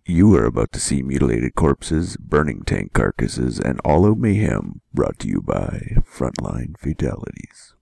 You are about to see mutilated corpses, burning tank carcasses, and all out mayhem, brought to you by Frontline Fatalities.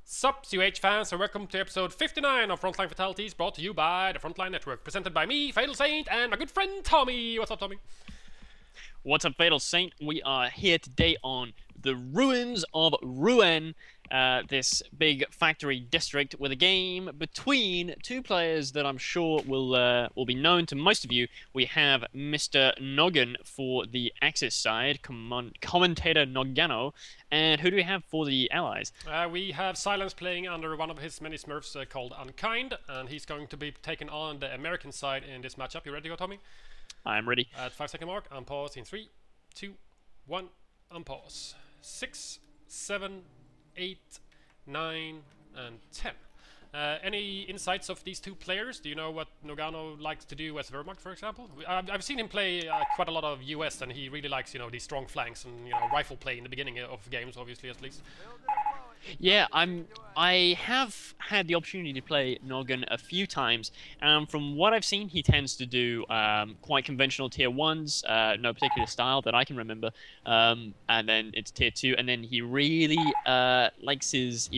Sup, COH fans, and welcome to episode 59 of Frontline Fatalities, brought to you by the Frontline Network, presented by me, FatalSaint, and my good friend Tommy. What's up, Tommy? What's up, FatalSaint? We are here today on the ruins of Rouen, this big factory district, with a game between two players that I'm sure will be known to most of you. We have Mr. Noggin for the Axis side, commentator Noggano, and who do we have for the allies? We have Silence playing under one of his many smurfs called Unkind, and he's going to be taken on the American side in this matchup. You ready to go, Tommy? I'm ready. At 5-second mark, unpause in 3, 2, 1, unpause. 6, 7, 8, 9, and 10. Any insights of these two players? Do you know what Noggano likes to do as Wehrmacht, for example? I've seen him play quite a lot of US, and he really likes, these strong flanks and, rifle play in the beginning of games, obviously, at least. Yeah, I have had the opportunity to play Noggin a few times, and from what I've seen, he tends to do quite conventional tier 1s, no particular style that I can remember, and then it's tier 2, and then he really likes his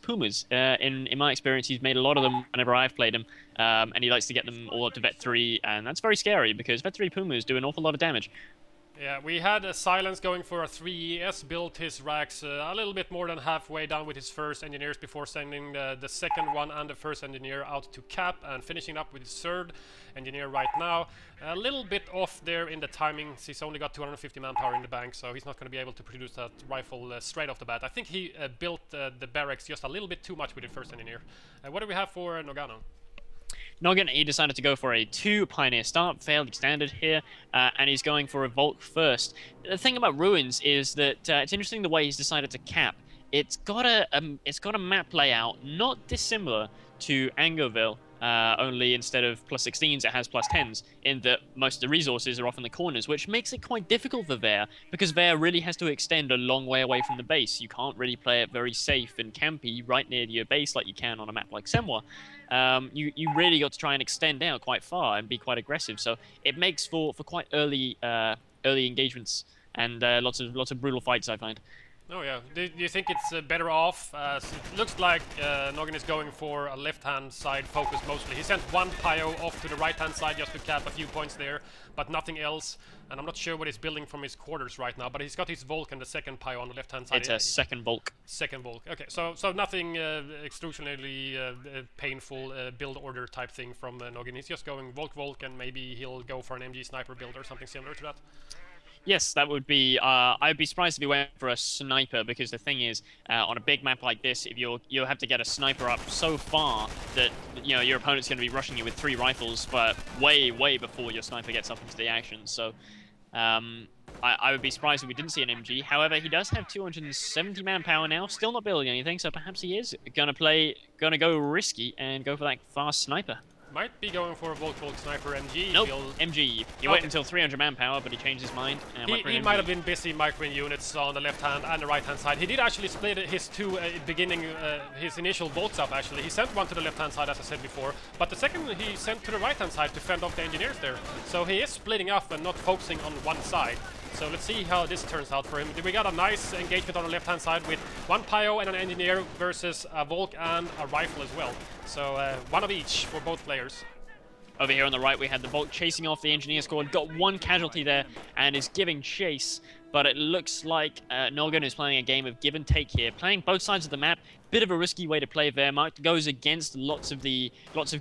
Pumas. In my experience, he's made a lot of them whenever I've played him, and he likes to get them all up to Vet 3, and that's very scary because Vet 3 Pumas do an awful lot of damage. Yeah, we had a Silence going for a 3ES, built his racks a little bit more than halfway down with his first engineers before sending the second one and the first engineer out to cap and finishing up with his third engineer right now. A little bit off there in the timing. He's only got 250 manpower in the bank, so he's not going to be able to produce that rifle straight off the bat. I think he built the barracks just a little bit too much with the first engineer. What do we have for Noggano? Noggin, he decided to go for a 2 Pioneer start, failed standard here, and he's going for a Volk first. The thing about Ruins is that it's interesting the way he's decided to cap. It's got a map layout not dissimilar to Angoville, only instead of +16s it has +10s, in that most of the resources are off in the corners, which makes it quite difficult for Ver, because Ver really has to extend a long way away from the base. You can't really play it very safe and campy right near your base like you can on a map like Semwa. You really got to try and extend out quite far and be quite aggressive, so it makes for quite early engagements and lots of brutal fights, I find. Oh yeah. Do you think it's better off? It looks like Noggin is going for a left-hand side focus mostly. He sent one Pio off to the right-hand side just to cap a few points there, but nothing else. And I'm not sure what he's building from his quarters right now, but he's got his Volk and the second Pio on the left-hand side. It's a second Volk. Second Volk. Okay, so nothing excruciatingly painful build order type thing from Noggin. He's just going Volk, and maybe he'll go for an MG sniper build or something similar to that. Yes, that would be. I'd be surprised if he went for a sniper, because the thing is, on a big map like this, if you'll have to get a sniper up so far that your opponent's going to be rushing you with 3 rifles, but way before your sniper gets up into the action. So, I would be surprised if we didn't see an MG. However, he does have 270 manpower now, still not building anything, so perhaps he is gonna go risky and go for that fast sniper. Might be going for a Volk sniper MG. Nope, MG. He waited until 300 manpower, but he changed his mind. He might have been busy microing units on the left hand and the right hand side. He did actually split his two his initial Volks up actually. He sent one to the left hand side, as I said before, but the second he sent to the right hand side to fend off the engineers there. So he is splitting up and not focusing on one side. So let's see how this turns out for him. We got a nice engagement on the left-hand side with one Pio and an engineer versus a Volk and a rifle as well. So one of each for both players. Over here on the right, we had the Volk chasing off the engineer squad, got one casualty there, and is giving chase. But it looks like Noggin is playing a game of give and take here, playing both sides of the map. Bit of a risky way to play Wehrmacht, goes against lots of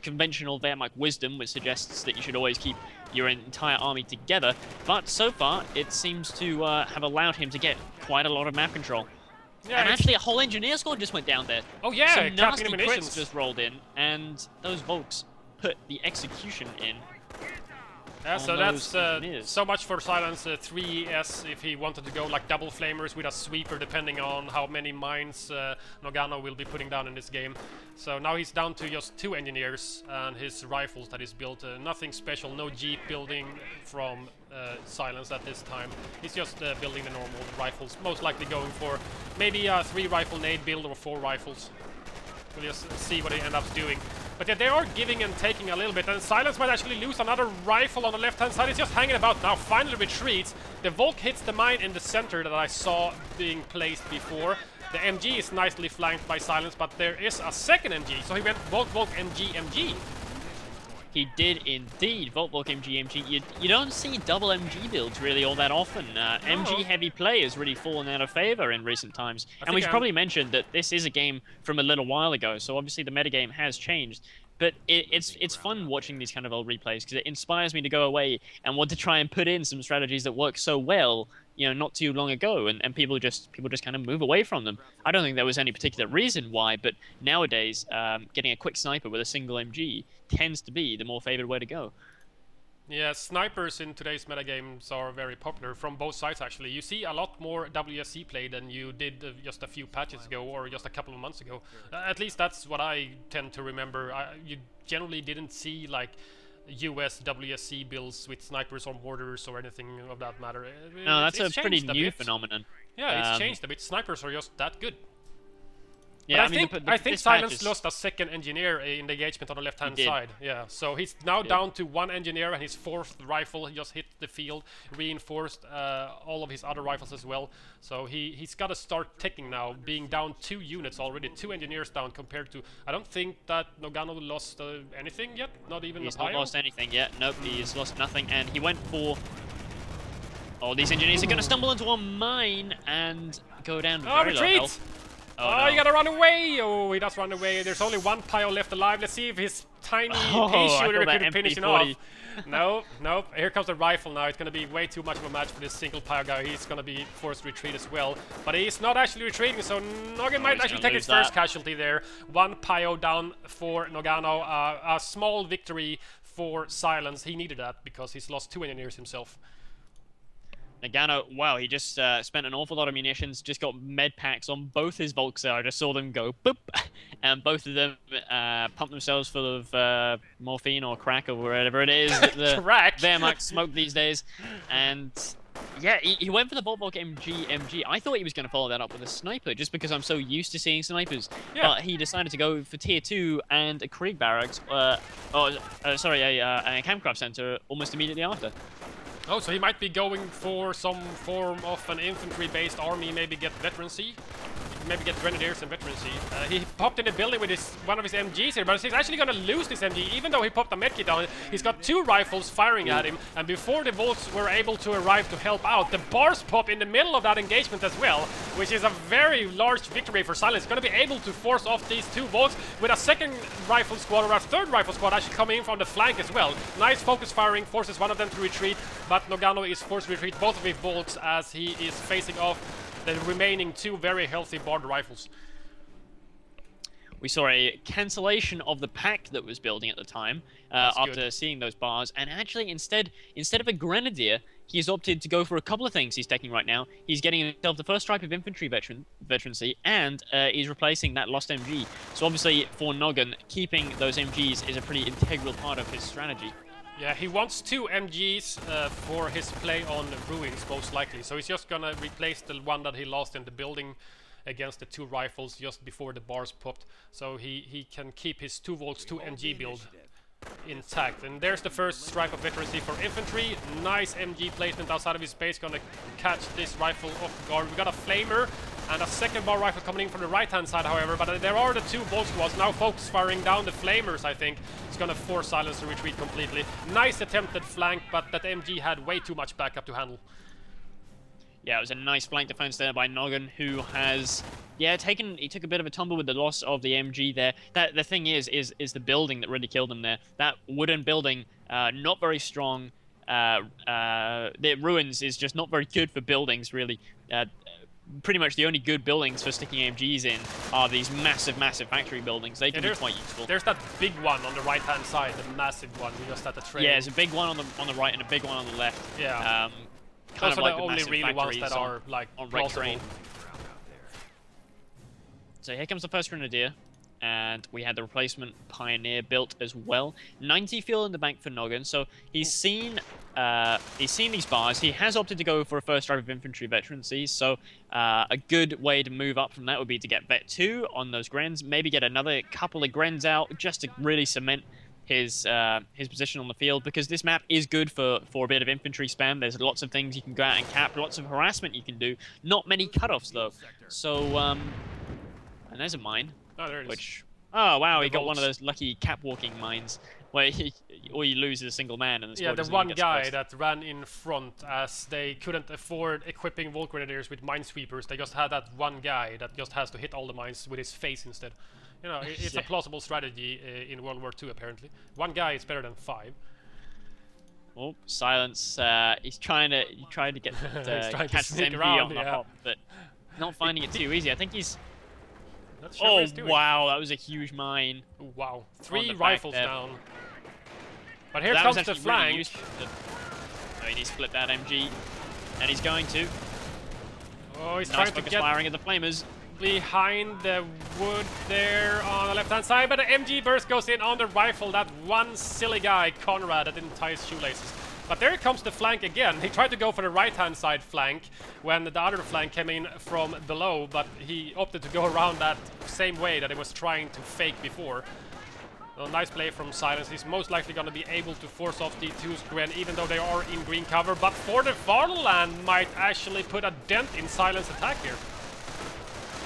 conventional Wehrmacht wisdom, which suggests that you should always keep your entire army together. But so far, it seems to have allowed him to get quite a lot of map control. Yeah, and actually, a whole engineer squad just went down there. Oh yeah, some nasty munitions crits just rolled in, and those Volks put the execution in. Yeah, so that's so much for Silence 3S if he wanted to go like double flamers with a sweeper, depending on how many mines Noggano will be putting down in this game. So now he's down to just 2 engineers and his rifles that is built. Nothing special, no Jeep building from Silence at this time. He's just building the normal rifles, most likely going for maybe a 3 rifle nade build or 4 rifles. We'll just see what he ends up doing. But yeah, they are giving and taking a little bit, and Silence might actually lose another rifle on the left-hand side. He's just hanging about now, finally retreats. The Volk hits the mine in the center that I saw being placed before. The MG is nicely flanked by Silence, but there is a second MG, so he went Volk, Volk, MG, MG. He did indeed. Volk, MG, MG. You don't see double MG builds really all that often. MG heavy play has really fallen out of favor in recent times. And we should probably mention that this is a game from a little while ago, so obviously the metagame has changed. But it's fun watching these kind of old replays because it inspires me to go away and want to try and put in some strategies that work so well, you know, not too long ago, and people just kind of move away from them. I don't think there was any particular reason why, but nowadays getting a quick sniper with a single MG tends to be the more favored way to go. Yeah, snipers in today's metagames are very popular from both sides actually. You see a lot more WSC play than you did just a few patches ago or just a couple of months ago. At least that's what I tend to remember. You generally didn't see like US WSC builds with snipers or mortars or anything of that matter. No, that's a pretty new phenomenon. Yeah, it's changed a bit. Snipers are just that good. Yeah, I think Silence lost a second engineer in the engagement on the left-hand side. Yeah, so he's now down to 1 engineer and his 4th rifle. He just hit the field, reinforced all of his other rifles as well. So he's got to start ticking now, being down 2 units already, 2 engineers down compared to... I don't think that Noggano lost anything yet, not even He's not lost anything yet. Nope, he's lost nothing, and he went for... Oh, these engineers are going to stumble into a mine and go down very low health. Oh, no. You gotta run away! Oh, he does run away. There's only 1 Pio left alive. Let's see if his tiny pea shooter can finish it off. No, nope. Here comes the rifle now. It's gonna be way too much of a match for this single Pio guy. He's gonna be forced to retreat as well. But he's not actually retreating, so Noggin might actually take his first casualty there. 1 Pio down for Noggano. A small victory for Silence. He needed that because he's lost 2 engineers himself. Noggano, wow, he just spent an awful lot of munitions, just got med packs on both his Volks there. I just saw them go boop, and both of them pumped themselves full of morphine or crack or whatever it is that the Wehrmacht smoke these days. And yeah, he went for the Volk MG. I thought he was going to follow that up with a sniper, just because I'm so used to seeing snipers. Yeah. But he decided to go for tier 2 and a Krieg barracks, a campcraft center almost immediately after. Oh, so he might be going for some form of an infantry-based army, maybe get veterancy, maybe get grenadiers and veterancy. He popped in the building with one of his MGs here, but he's actually going to lose this MG, even though he popped a medkit down. He's got 2 rifles firing at him, and before the Volks were able to arrive to help out, the bars pop in the middle of that engagement as well, which is a very large victory for Silence. Going to be able to force off these 2 Volks with a 2nd rifle squad or a 3rd rifle squad actually coming in from the flank as well. Nice focus firing, forces one of them to retreat, but Noggano is forced to retreat both of his Volks as he is facing off the remaining 2 very healthy barred rifles. We saw a cancellation of the pack that was building at the time after seeing those bars, and actually instead of a grenadier, he's opted to go for a couple of things he's taking right now. He's getting himself the 1st stripe of infantry veterancy, and he's replacing that lost MG. So obviously for Noggin, keeping those MGs is a pretty integral part of his strategy. Yeah, he wants 2 MGs for his play on Ruins, most likely. So he's just gonna replace the one that he lost in the building against the 2 rifles just before the bars popped. So he can keep his 2 Volks, 2 MG build intact. And there's the 1st stripe of veterancy for infantry. Nice MG placement outside of his base, gonna catch this rifle off guard. We got a flamer and a 2nd bar rifle coming in from the right-hand side, however, but there are the 2 Volk squads now focus firing down the flamers. I think it's gonna force Silence to retreat completely. Nice attempted flank, but that MG had way too much backup to handle. Yeah, it was a nice flank defense there by Noggin, who has, he took a bit of a tumble with the loss of the MG there. The thing is the building that really killed him there. That wooden building not very strong. The ruins is just not very good for buildings, really. Pretty much the only good buildings for sticking MGs in are these massive factory buildings. They can be quite useful. There's that big one on the right-hand side, the massive one we just had the train. Yeah, there's a big one on the right and a big one on the left. Yeah. Kind Those of are like the only really ones that are like on Red plausible. Train. So here comes the first Grenadier, and we had the replacement Pioneer built as well. 90 fuel in the bank for Noggin, so he's seen these bars. He has opted to go for a first drive of infantry veterancy, so a good way to move up from that would be to get Vet 2 on those Grens, maybe get another couple of Grens out just to really cement his position on the field, because this map is good for a bit of infantry spam. There's lots of things you can go out and cap, lots of harassment you can do. Not many cutoffs though. So and there's a mine. Oh, there it is. Which, oh wow, he got bolts. one of those lucky cap walking mines where all you lose is a single man and the squad the doesn't one get guy suppressed. that ran in front, as they couldn't afford equipping Volt Grenadiers with minesweepers. They just had that one guy that just has to hit all the mines with his face instead. You know, it's a plausible strategy in World War II apparently. One guy is better than 5. Oh, Silence. He's trying to get trying to catch sneak MG around, on the yeah. hop, but not finding it too easy. I think he's. Not sure what Oh he's doing. wow, that was a huge mine. Ooh, wow, On 3 the back rifles there. down. But here That comes was the actually really flank. useful. Oh, he needs to flip that MG, and he's going to. Oh, he's Nice trying to focus get firing at the flamers. behind the wood there on the left-hand side, but the MG burst goes in on the rifle. That one silly guy, Conrad, that didn't tie his shoelaces. But there comes the flank again. He tried to go for the right-hand side flank when the other flank came in from below, but he opted to go around that same way that he was trying to fake before. Well, nice play from Silence. He's most likely going to be able to force off the 2's Gren, even though they are in green cover. But for the Fatherland might actually put a dent in Silence attack here.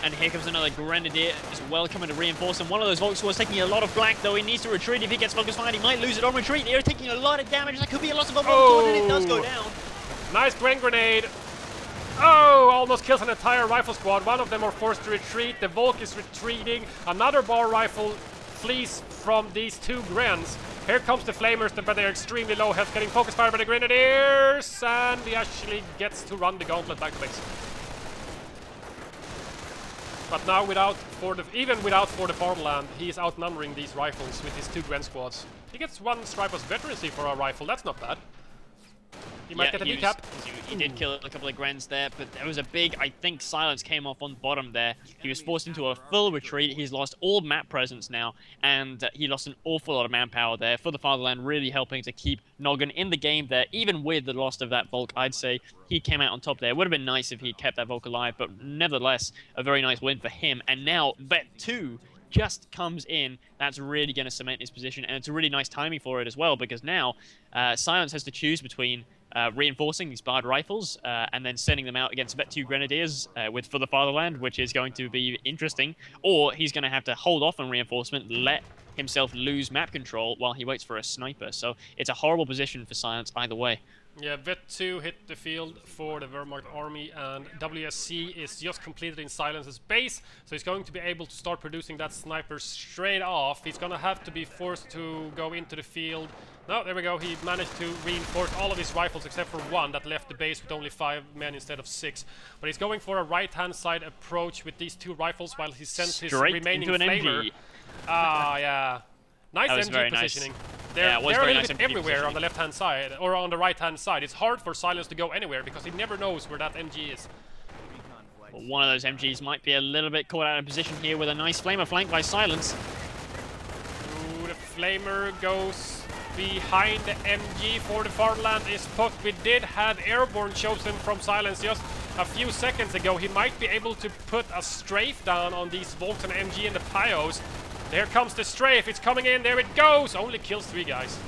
And here comes another Grenadier as well, coming to reinforce him. One of those Volk squads taking a lot of black, though. He needs to retreat. If he gets focus fired, he might lose it on retreat. They're taking a lot of damage. That could be a loss of a Volk, and it does go down. Nice Gren grenade. Oh, almost kills an entire rifle squad. One of them are forced to retreat. The Volk is retreating. Another bar rifle flees from these 2 Grens. Here comes the Flamers, but they're extremely low health, getting focus fired by the Grenadiers, and he actually gets to run the gauntlet back to base. But now, even without For the Fatherland, he is outnumbering these rifles with his 2 Gren squads. He gets 1 stripe as veterancy for a rifle. That's not bad. He might get a decap. He did kill a couple of Grens there, but there was a big, I think, Silence came off on the bottom there. He was forced into a full retreat. He's lost all map presence now, and he lost an awful lot of manpower there. For the Fatherland, really helping to keep Noggin in the game there. Even with the loss of that Volk, I'd say he came out on top there. It would have been nice if he kept that Volk alive, but nevertheless, a very nice win for him. And now, Vet 2 just comes in. That's really going to cement his position, and it's a really nice timing for it as well, because now Silence has to choose between reinforcing these barred rifles and then sending them out against Vet 2 Grenadiers with For the Fatherland, which is going to be interesting, or he's going to have to hold off on reinforcement, let himself lose map control while he waits for a sniper. So it's a horrible position for Silence either way. Yeah, Vet 2 hit the field for the Wehrmacht army, and WSC is just completed in Silence's base, so he's going to be able to start producing that sniper straight off. He's going to have to be forced to go into the field. No, there we go. He managed to reinforce all of his rifles except for 1 that left the base with only 5 men instead of 6. But he's going for a right-hand side approach with these 2 rifles while he sends his remaining into an flamer. MG. Ah, yeah. Nice MG positioning. They're a little bit everywhere on the left-hand side, or on the right-hand side. It's hard for Silence to go anywhere, because he never knows where that MG is. Well, one of those MGs might be a little bit caught out of position here with a nice flamer flanked by Silence. Ooh, the flamer goes behind the MG. For the Fatherland is put. We did have airborne chosen from Silence just a few seconds ago. He might be able to put a strafe down on these Volks and MG and the Pios. There comes the strafe. It's coming in. There it goes. Only kills 3 guys.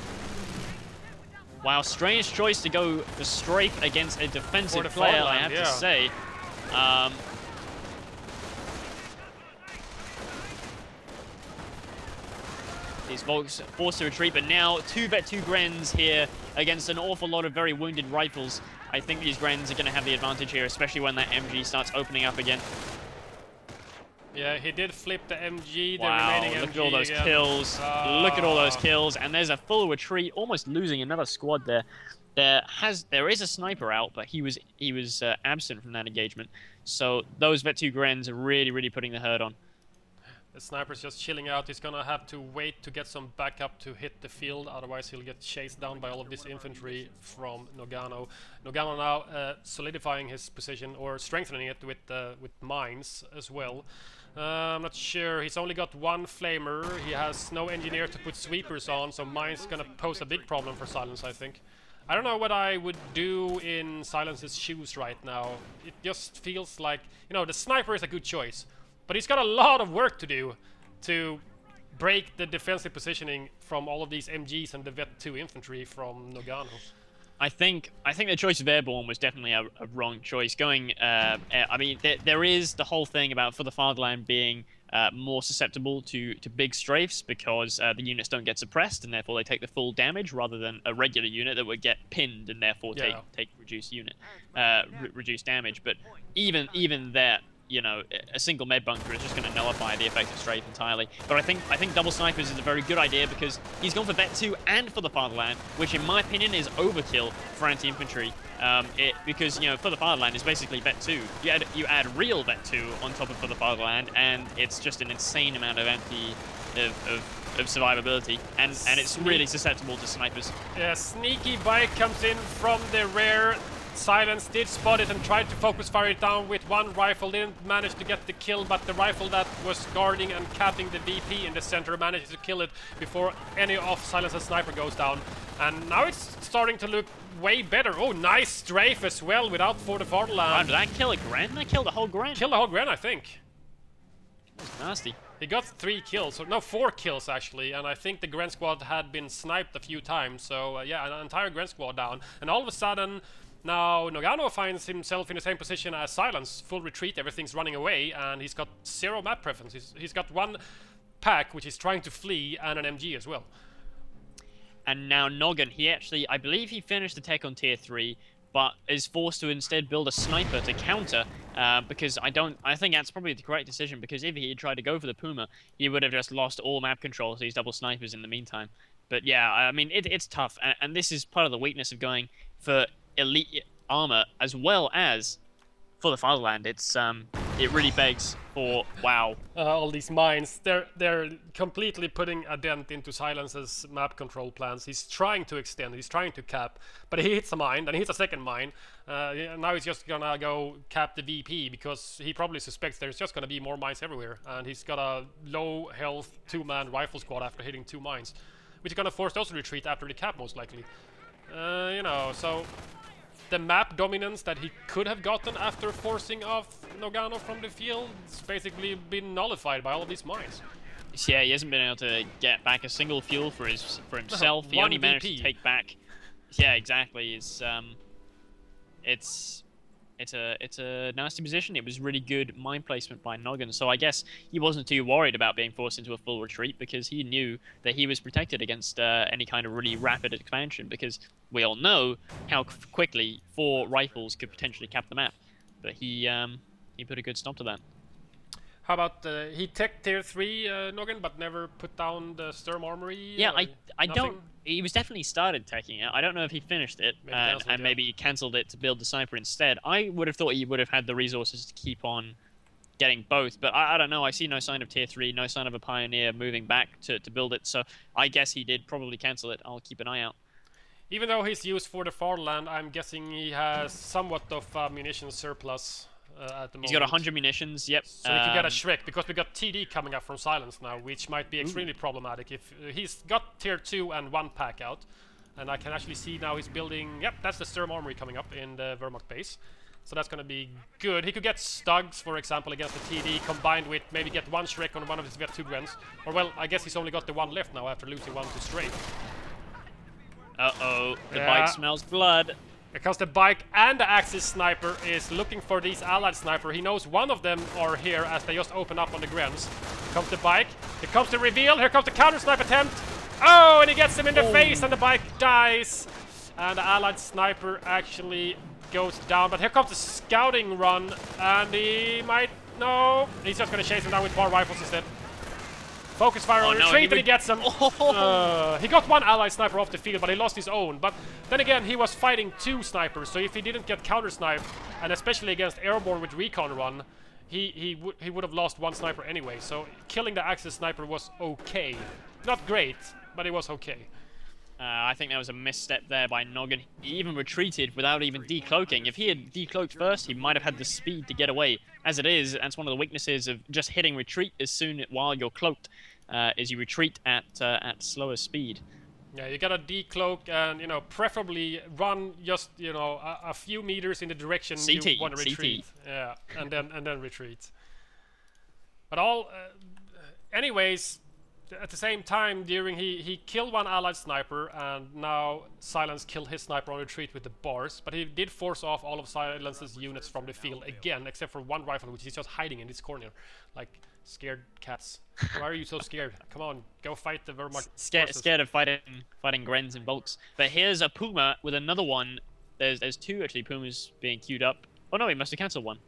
Wow, strange choice to go for strafe against a defensive player, I have to say. These Volks forced to retreat, but now 2 Vet 2 Grens here against an awful lot of very wounded rifles. I think these Grens are going to have the advantage here, especially when that MG starts opening up again. Yeah, he did flip the MG, the Wow, remaining look MG at all those again. kills. Look at all those kills. And there's a full retreat, almost losing another squad there. There is a sniper out, but he was absent from that engagement. So those Vet 2 Grens are really putting the hurt on. The sniper's just chilling out. He's gonna have to wait to get some backup to hit the field, otherwise he'll get chased down by all of this infantry from Noggano. Noggano now solidifying his position, or strengthening it with mines as well. I'm not sure. He's only got one flamer. He has no engineer to put sweepers on, so mine's gonna pose a big problem for Silence, I think. I don't know what I would do in Silence's shoes right now. It just feels like, you know, the sniper is a good choice, but he's got a lot of work to do to break the defensive positioning from all of these MGs and the Vet 2 infantry from Noggano. I think the choice of airborne was definitely a wrong choice. Going, I mean, there is the whole thing about For the Fatherland being more susceptible to big strafes because the units don't get suppressed and therefore they take the full damage, rather than a regular unit that would get pinned and therefore take reduced reduced damage. But even that, you know, a single med bunker is just going to nullify the effect of strafe entirely. But I think double snipers is a very good idea because he's gone for Vet 2 and For the Fatherland, which in my opinion is overkill for anti-infantry. Because, you know, For the Fatherland is basically Vet 2. You add real Vet 2 on top of For the Fatherland, and it's just an insane amount of of survivability, and it's really susceptible to snipers. Yeah, sneaky bike comes in from the rear. Silence did spot it and tried to focus fire it down with one rifle, didn't manage to get the kill, but the rifle that was guarding and capping the VP in the center managed to kill it before any of Silence's sniper goes down. And now it's starting to look way better. Oh, nice strafe as well without For the Fatherland. Wow, did I kill a Gren? I killed a whole Gren. Killed a whole Gren, I think. That was nasty. He got 3 kills, or no, 4 kills actually, and I think the Gren squad had been sniped a few times, so yeah, an entire Gren squad down. And all of a sudden, now Noggano finds himself in the same position as Silence, full retreat, everything's running away, and he's got 0 map preference. He's got 1 pack, which is trying to flee, and an MG as well. And now Noggin, he actually, I believe he finished the tech on tier 3, but is forced to instead build a sniper to counter, because I think that's probably the correct decision, because if he had tried to go for the Puma, he would have just lost all map control to these double snipers in the meantime. But yeah, I mean, it's tough, and this is part of the weakness of going for elite armor as well as For the Fatherland. It really begs for wow. All these mines, they're completely putting a dent into Silence's map control plans. He's trying to extend, he's trying to cap, but he hits a mine, then he hits a second mine. Now he's just gonna go cap the VP because he probably suspects there's just gonna be more mines everywhere, and he's got a low health 2-man rifle squad after hitting 2 mines, which is gonna force those to retreat after the cap most likely. You know, so the map dominance that he could have gotten after forcing off Noggano from the field has basically been nullified by all of these mines. Yeah, he hasn't been able to get back a single fuel for himself. He only managed to take back. Yeah, exactly. It's a nasty position. It was really good mine placement by Noggin, so I guess he wasn't too worried about being forced into a full retreat because he knew that he was protected against any kind of really rapid expansion, because we all know how quickly 4 rifles could potentially cap the map. But he put a good stop to that. How about he tech tier 3 Noggin, but never put down the Sturm Armory? Yeah, I don't. He was definitely started teching it. I don't know if he finished it, maybe maybe he cancelled it to build the sniper instead. I would have thought he would have had the resources to keep on getting both, but I don't know. I see no sign of tier 3, no sign of a Pioneer moving back to build it, so I guess he did probably cancel it. I'll keep an eye out. Even though he's used For the Fatherland, I'm guessing he has somewhat of munitions surplus. At the moment. He's got 100 munitions, yep. So we could get a Shrek, because we got TD coming up from Silence now, which might be extremely problematic. If he's got tier 2 and 1 pack out, and I can actually see now he's building, yep, that's the Sturm Armory coming up in the Wehrmacht base. So that's going to be good. He could get Stugs, for example, against the TD, combined with maybe get 1 Shrek on one of his Vet 2 Grens. Or well, I guess he's only got the 1 left now after losing 1 to Strafe. Uh-oh, the bike smells blood. Because the bike and the Axis sniper is looking for these allied sniper. He knows one of them are here as they just open up on the Grens. Here comes the bike. Here comes the reveal. Here comes the counter snipe attempt. Oh, and he gets him in the face and the bike dies. And the allied sniper actually goes down. But here comes the scouting run. And he might No, he's just gonna chase him down with more rifles instead. Focus fire on retreat, and he gets him. He got one allied sniper off the field, but he lost his own. But then again, he was fighting 2 snipers, so if he didn't get counter-sniped, and especially against airborne with recon run, he would have lost 1 sniper anyway. So killing the Axis sniper was okay. Not great, but it was okay. I think that was a misstep there by Noggin. He even retreated without even decloaking. If he had decloaked first, he might have had the speed to get away. As it is, that's one of the weaknesses of just hitting retreat as soon while you're cloaked, is you retreat at slower speed. Yeah, you gotta decloak and, you know, preferably run just, you know, a few meters in the direction you want to retreat. Yeah, and then retreat. But anyways, at the same time, he killed 1 allied sniper, and now Silence killed his sniper on retreat with the bars, but he did force off all of Silence's units from the field again, except for 1 rifle, which is just hiding in this corner, like scared cats. Why are you so scared? Come on, go fight the Wehrmacht. Scared of fighting Grens and Bulks. But here's a Puma with another one. There's 2 actually Pumas being queued up. Oh no, he must have cancelled 1.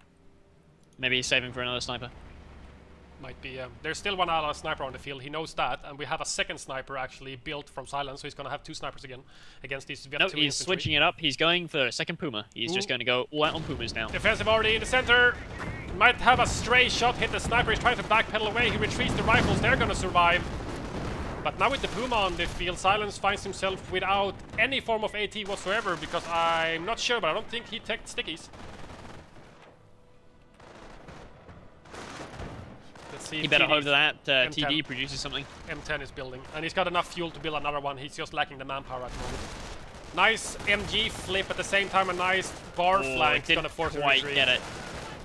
Maybe he's saving for another sniper. Might be. There's still 1 allied sniper on the field. He knows that, and we have a 2nd sniper actually built from Silence, so he's gonna have 2 snipers again against these. No, he's switching it up. He's going for a 2nd Puma. He's just going to go all out on Pumas now. Defensive already in the center. Might have a stray shot hit the sniper. He's trying to backpedal away. He retreats the rifles. They're gonna survive. But now with the Puma on the field, Silence finds himself without any form of AT whatsoever, because I'm not sure, but I don't think he teched stickies. He better hope that TD produces something. M10 is building, and he's got enough fuel to build another one. He's just lacking the manpower at the moment. Nice MG flip at the same time, a nice bar flank. Gonna force him to retreat. Get it.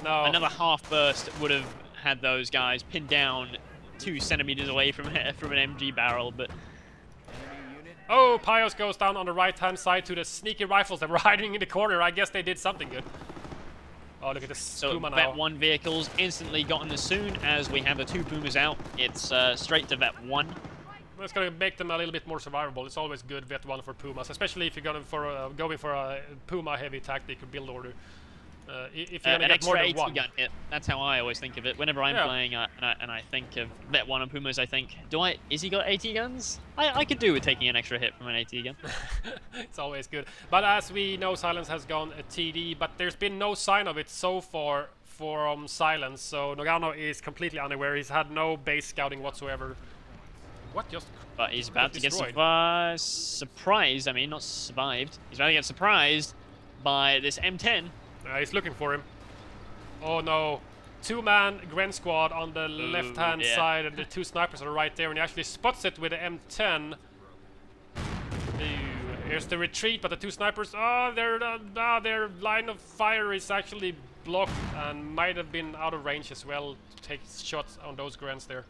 No. Another half burst would have had those guys pinned down 2 centimeters away from an MG barrel, but. Oh, Pios goes down on the right-hand side to the sneaky rifles that were hiding in the corner. I guess they did something good. Oh, look at this Puma now. Vet 1 vehicles instantly gotten as soon as we have the 2 Pumas out. It's straight to Vet 1. It's going to make them a little bit more survivable. It's always good Vet 1 for Pumas, especially if you're going for a Puma heavy tactic or build order. If you're going to get more than 1. Gun hit. That's how I always think of it. Whenever I'm playing and I think of Vet 1 and Pumas, I think, is he got AT guns? I could do with taking an extra hit from an AT gun. It's always good. But as we know, Silence has gone a TD, but there's been no sign of it so far from Silence, so Noggano is completely unaware. He's had no base scouting whatsoever. What just... But he's about to get surprised. I mean, not survived. He's about to get surprised by this M10. He's looking for him. Oh no. 2-man Gren squad on the left-hand side, and the 2 snipers are right there, and he actually spots it with the M10. Here's the retreat, but the 2 snipers, their line of fire is actually blocked and might have been out of range as well to take shots on those Grens there.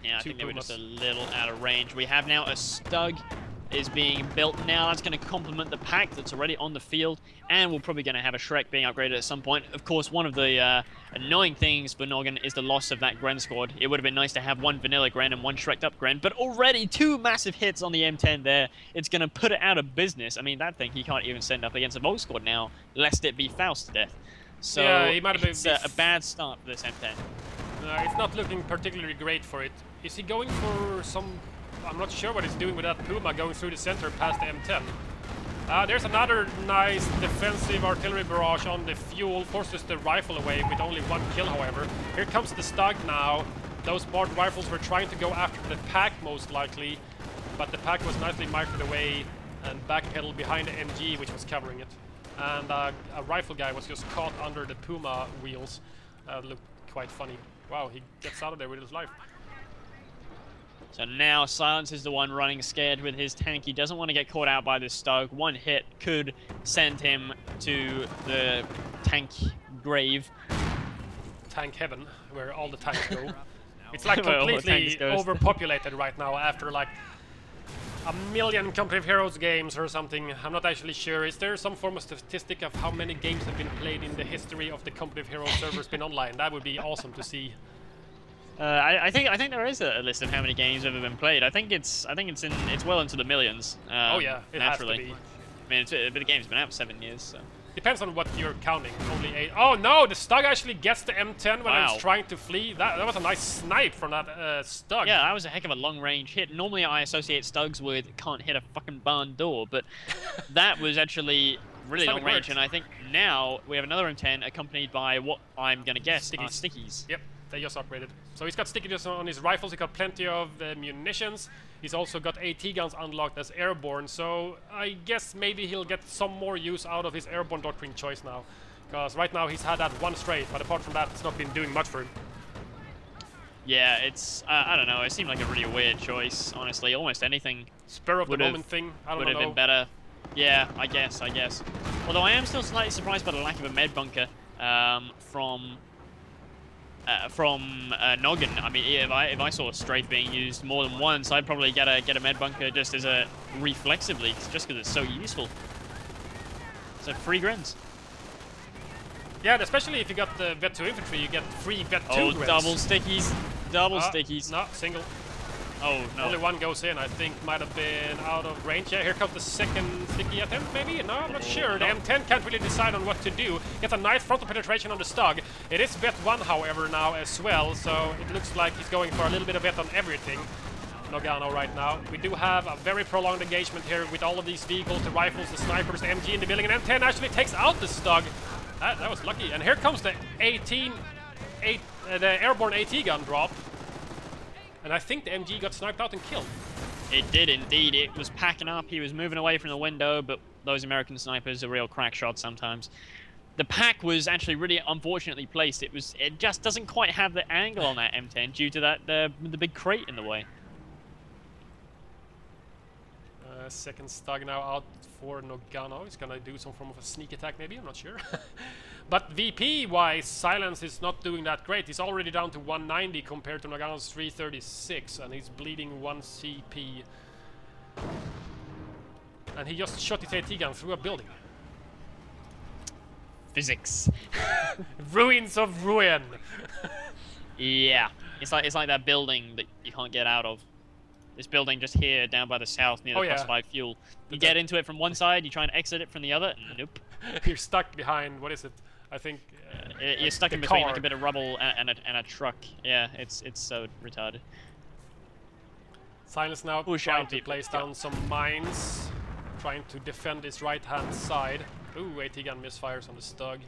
Yeah, I think they were just a little out of range. We have now a Stug is being built now. That's going to complement the pack that's already on the field, and we're probably going to have a Shrek being upgraded at some point. Of course, one of the annoying things for Noggin is the loss of that Gren squad. It would have been nice to have 1 vanilla Gren and 1 Shrek'd up Gren, but already 2 massive hits on the M10 there. It's going to put it out of business. I mean, that thing he can't even send up against a Volk squad now, lest it be Faust to death. So yeah, he might have it's a bad start for this M10. It's not looking particularly great for it. Is he going for some... I'm not sure what he's doing with that Puma going through the center past the M10. There's another nice defensive artillery barrage on the fuel, forces the rifle away with only 1 kill, however. Here comes the Stug now. Those marked rifles were trying to go after the pack most likely, but the pack was nicely marked away and backpedaled behind the MG, which was covering it. And a rifle guy was just caught under the Puma wheels. Looked quite funny. Wow, he gets out of there with his life. So now Silence is the one running scared with his tank. He doesn't want to get caught out by this Stug. 1 hit could send him to the tank grave. Tank heaven, where all the tanks go. It's like completely overpopulated right now after like 1,000,000 Competitive Heroes games or something. I'm not actually sure. Is there some form of statistic of how many games have been played in the history of the Competitive Heroes servers been online? That would be awesome to see. I think there is a list of how many games have ever been played. I think it's well into the millions. Oh yeah, it naturally. has to be. I mean, the game's been out for 7 years, so. Depends on what you're counting. Only 8. Oh no! The Stug actually gets the M10 when I was trying to flee. That was a nice snipe from that Stug. Yeah, that was a heck of a long-range hit. Normally I associate Stugs with can't hit a fucking barn door, but that was actually really long range, and I think now we have another M10 accompanied by what I'm gonna guess are stickies. Yep, they just upgraded. So he's got stickies on his rifles, he's got plenty of munitions. He's also got AT guns unlocked as airborne, so I guess maybe he'll get some more use out of his airborne doctrine choice now. Because right now he's had that one straight, but apart from that, it's not been doing much for him. Yeah, it's, I don't know, it seemed like a really weird choice, honestly. Almost anything spur of the moment thing, I don't know. Would have been better. Yeah, I guess. Although I am still slightly surprised by the lack of a med bunker from Noggin. I mean, if I saw a strafe being used more than once, I'd probably get a med bunker just as a reflexively, just because it's so useful. So free grins. Yeah, and especially if you got the Vet 2 infantry, you get free Vet 2 grins. Double stickies, stickies. No, single. Oh no. Only one goes in, I think might have been out of range. Yeah, here comes the second sticky attempt, maybe? No, I'm not sure. The M10 can't really decide on what to do. Gets a nice frontal penetration on the Stug. It is Vet 1, however, now as well, so it looks like he's going for a little bit of Vet on everything. Noggano right now. We do have a very prolonged engagement here with all of these vehicles, the rifles, the snipers, the MG in the building, and M10 actually takes out the Stug. That was lucky. And here comes the the airborne AT gun drop. And I think the MG got sniped out and killed. It did indeed. It was packing up. He was moving away from the window, but those American snipers are real crack shots sometimes. The pack was actually really unfortunately placed. It just doesn't quite have the angle on that M10 due to that the big crate in the way. Second Stug now out for Noggano. He's gonna do some form of a sneak attack maybe, I'm not sure. But VP-wise, Silence is not doing that great. He's already down to 190 compared to Noggano's 336, and he's bleeding 1 CP. And he just shot his AT gun through a building. Physics. Ruins of ruin. Yeah, it's like that building that you can't get out of. This building just here, down by the south, near the +5 fuel. You get into it from one side, you try and exit it from the other, nope. You're stuck behind, what is it? I think... you're stuck in between like a bit of rubble and a truck. Yeah, it's so retarded. Silence now trying to place down some mines, trying to defend his right-hand side. Ooh, AT gun misfires on the Stug.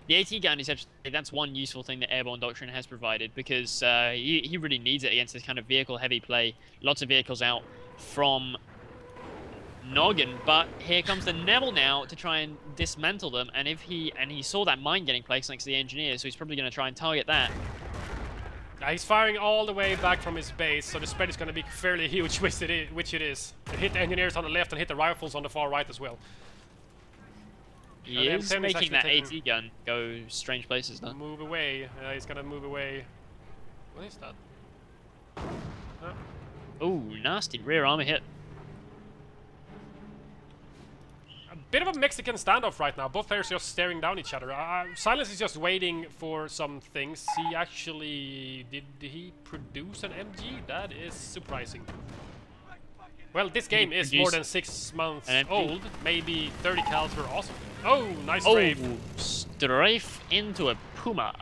The AT gun is actually, that's one useful thing that Airborne Doctrine has provided, because he really needs it against this kind of vehicle-heavy play. Lots of vehicles out from Noggin, but here comes the Neville now to try and dismantle them, and he saw that mine getting placed next to the engineer, so he's probably going to try and target that. He's firing all the way back from his base, so the spread is going to be fairly huge, which it is. It hit the engineers on the left and hit the rifles on the far right as well. He is making that AT gun go strange places, though. Move away. He's gonna move away. What is that? Ooh, nasty rear armor hit. A bit of a Mexican standoff right now. Both players just staring down each other. Silence is just waiting for some things. He actually... Did he produce an MG? That is surprising. Well, this game is more than 6 months old. Maybe 30 cals were awesome. Oh, nice strafe. Oh, strafe into a Puma.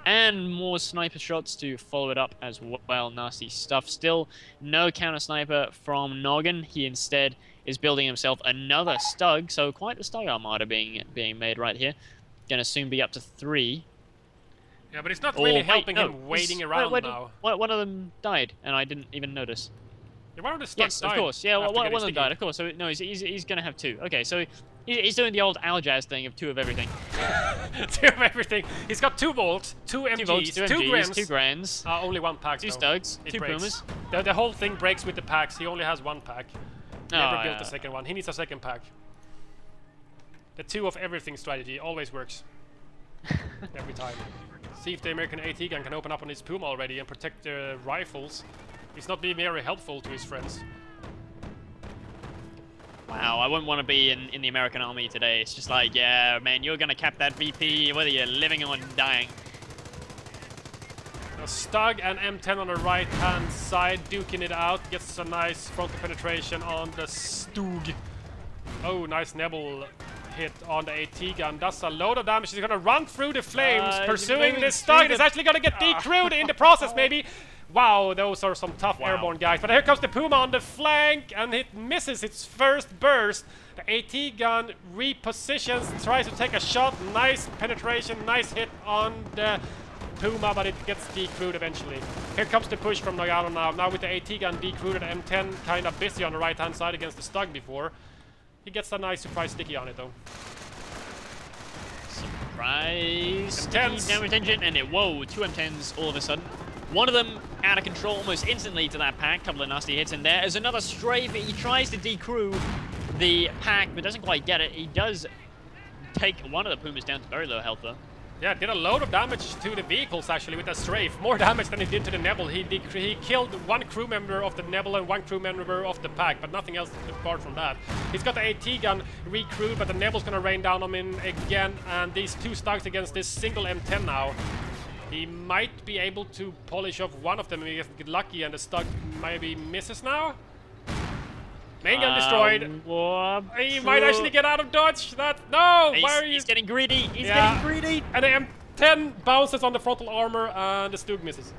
And more sniper shots to follow it up as well. Nasty stuff. Still no counter sniper from Noggin. He instead is building himself another Stug. So quite the Stug armada being made right here. Gonna soon be up to 3. Yeah, but it's not really helping him waiting around now. One of them died, and I didn't even notice. One of the Stugs yes, of course. Yeah, one of them died, of course. So no, he's gonna have 2. Okay, so he's doing the old Aljaz thing of 2 of everything. 2 of everything. He's got 2 volts, 2 MGs, 2 grams. 2 grands. Only 1 pack. 2 Stugs, 2 breaks. Pumas. The whole thing breaks with the packs. He only has 1 pack. Never built a second one. He needs a second pack. The 2 of everything strategy always works. Every time. See if the American AT gun can open up on his Puma already and protect the rifles. He's not being very helpful to his friends. Wow, I wouldn't want to be in the American army today. It's just like, yeah, man, you're going to cap that VP whether you're living or dying. A Stug and M10 on the right-hand side, duking it out. Gets a nice frontal penetration on the Stug. Oh, nice Nebel hit on the AT gun. Does a load of damage. He's gonna run through the flames, pursuing this Stug. He's actually gonna get decrewed in the process, maybe. Wow, those are some tough airborne guys. But here comes the Puma on the flank, and it misses its first burst. The AT gun repositions, tries to take a shot. Nice penetration, nice hit on the Puma, but it gets decrewed eventually. Here comes the push from Noggano now. Now with the AT gun decrewed, and M10 kind of busy on the right-hand side against the Stug before. He gets a nice surprise sticky on it though. Surprise! M10s. Damage engine, and whoa, 2 M10s all of a sudden. One of them out of control almost instantly to that pack. Couple of nasty hits in there. As another strafe, he tries to decrew the pack, but doesn't quite get it. He does take one of the Pumas down to very low health though. Yeah, did a load of damage to the vehicles actually with that strafe. More damage than he did to the Nebel. He killed one crew member of the Nebel and one crew member of the pack, but nothing else apart from that. He's got the AT gun recrewed, but the Nebel's gonna rain down on him again, and these 2 Stugs against this single M10 now. He might be able to polish off one of them if he gets lucky, and the Stug maybe misses now. Main gun destroyed. He might actually get out of dodge. No! Why are you? He's getting greedy. He's getting greedy. And the M10 bounces on the frontal armor, and the Stug misses.